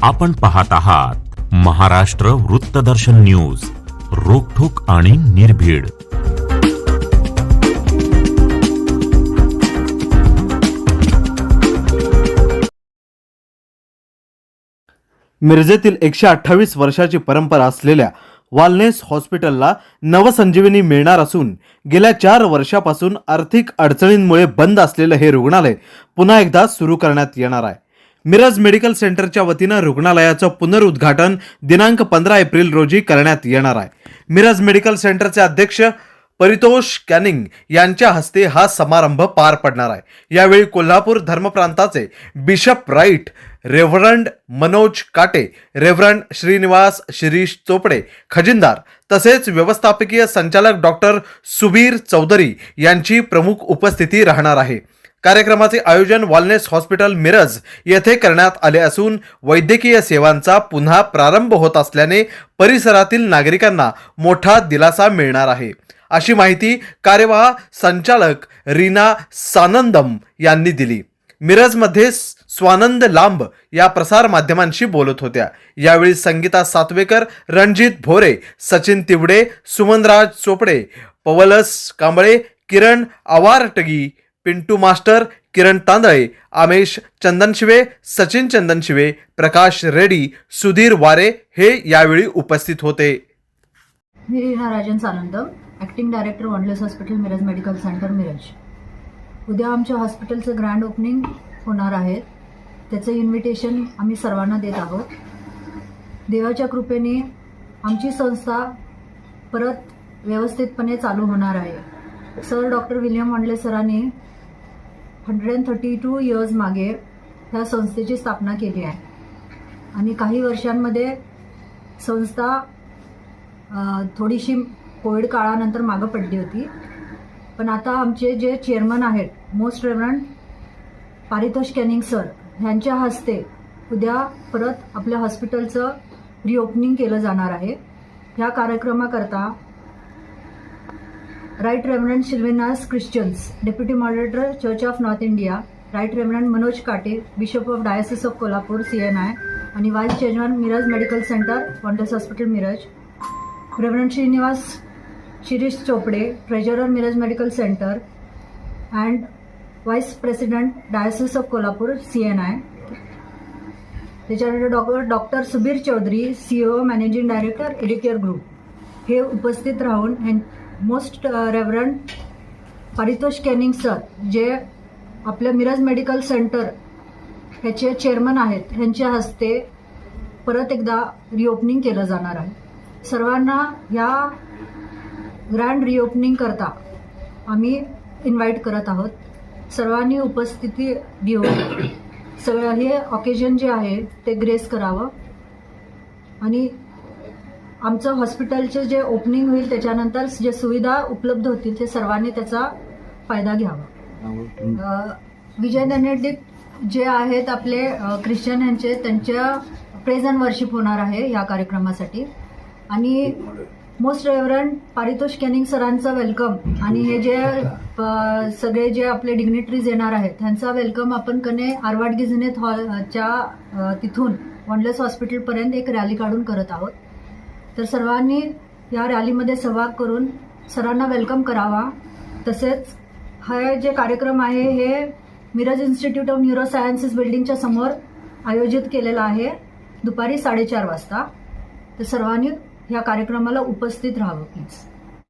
आपण पाहत आहात महाराष्ट्र वृत्तदर्शन न्यूज, रोखठोक आणि निर्भीड. मिरजेतील 128 वर्षाची परंपरा असलेल्या वालनेस हॉस्पिटलला नवसंजीवनी मिळणार असून गेल्या 4 वर्षापासून आर्थिक अडचणींमुळे बंद असलेले हे रुग्णालय पुन्हा एकदा सुरू करण्यात येणार आहे. मिरज मेडिकल सेंटरच्या वतीनं रुग्णालयाचं पुनरुद्घाटन दिनांक 15 एप्रिल रोजी करण्यात येणार आहे. मिरज मेडिकल सेंटरचे अध्यक्ष परितोष कॅनिंग यांच्या हस्ते हा समारंभ पार पडणार आहे. यावेळी कोल्हापूर धर्मप्रांताचे bishop right reverend Manoj Kate, reverend Shrinivas Shirish Chopade खजिनदार तसेच व्यवस्थापकीय संचालक डॉक्टर सुबीर चौधरी यांची प्रमुख उपस्थिती राहणार आहे. कार्यक्रमाचे आयोजन वालनेस हॉस्पिटल मिरज येथे करण्यात आले असून वैद्यकीय सेवांचा पुन्हा प्रारंभ होत असल्याने परिसरातील नागरिकांना मोठा दिलासा मिळणार आहे, अशी माहिती कार्यवाह संचालक रीना सानंदम यांनी दिली. मिरजमध्ये स्वानंद लांब या प्रसार माध्यमांशी बोलत होत्या. यावेळी संगीता सातवेकर, रणजित भोरे, सचिन तिवडे, सुमनराज चोपडे, पवलस कांबळे, किरण आवारटगी, पिंटू मास्टर, किरण तांदळे, आमेश चंदनशिवे, सचिन चंदनशिवे, प्रकाश रेड्डी, सुधीर वारे हे यावेळी उपस्थित होते. मी Reena Rajan Sanandam, acting director Wanless hospital Miraj medical centre Miraj. उद्या आमच्या हॉस्पिटलचं ग्रँड ओपनिंग होणार आहे. त्याचं इन्व्हिटेशन आम्ही सर्वांना देत आहोत. देवाच्या कृपेने आमची संस्था परत व्यवस्थितपणे चालू होणार आहे. सर डॉक्टर विलियम वनले सरांनी 132 इयर्स मागे ह्या संस्थेची स्थापना केली आहे आणि काही वर्षांमध्ये संस्था थोडीशी कोविड काळानंतर मागं पडली होती. पण आता आमचे जे चेअरमन आहेत most reverend Paritosh Canning sir यांच्या हस्ते उद्या परत आपल्या हॉस्पिटलचं रिओपनिंग केलं जाणार आहे. ह्या कार्यक्रमाकरता right reverend Sylvanus Christians, deputy moderator Church of North India, right reverend Manoj Kate, bishop of diocese of Kolhapur CNI आणि vice chairman Miraj medical centre Wanless hospital Miraj, reverend Shrinivas Shirish Chopade, treasurer Miraj medical centre and vice president diocese of Kolhapur CNI, त्याच्यानंतर doctor Subir Chaudhari, CEO managing director Edicare group हे उपस्थित राहून most reverend Paritosh Canning sir जे आपल्या Miraj medical centre ह्याचे chairman आहेत ह्यांच्या हस्ते परत एकदा रिओपनिंग केलं जाणार आहे. सर्वांना या ग्रँड रिओपनिंग करता आम्ही इन्व्हाइट करत आहोत. सर्वांनी उपस्थिती देऊन सगळं हे ऑकेजन जे आहे ते ग्रेस करावं आणि आमचं हॉस्पिटलचे जे ओपनिंग होईल त्याच्यानंतर जे सुविधा उपलब्ध होतील ते सर्वांनी त्याचा फायदा घ्यावा. विजय दनेडिक जे आहेत आपले ख्रिश्चन यांचे त्यांच्या प्रेज अँड वर्शिप होणार आहे या कार्यक्रमासाठी आणि मोस्ट रेव्हरंड परितोष कॅनिंग सरांचं वेलकम आणि हे जे सगळे जे आपले डिग्निटरीज येणार आहेत त्यांचा वेलकम आपण कने आरवाडगी जिनेत हॉलच्या तिथून वनलेस हॉस्पिटलपर्यंत एक रॅली काढून करत आहोत. तर सर्वांनी या रॅलीमध्ये सहभाग करून सरांना वेलकम करावा. तसेच हा जे कार्यक्रम आहे हे मिरज इन्स्टिट्यूट ऑफ न्यूरोसायन्सेस बिल्डिंगच्या समोर आयोजित केलेला आहे दुपारी 4:30 वाजता. तर सर्वांनी या कार्यक्रमाला उपस्थित राहावं प्लीज.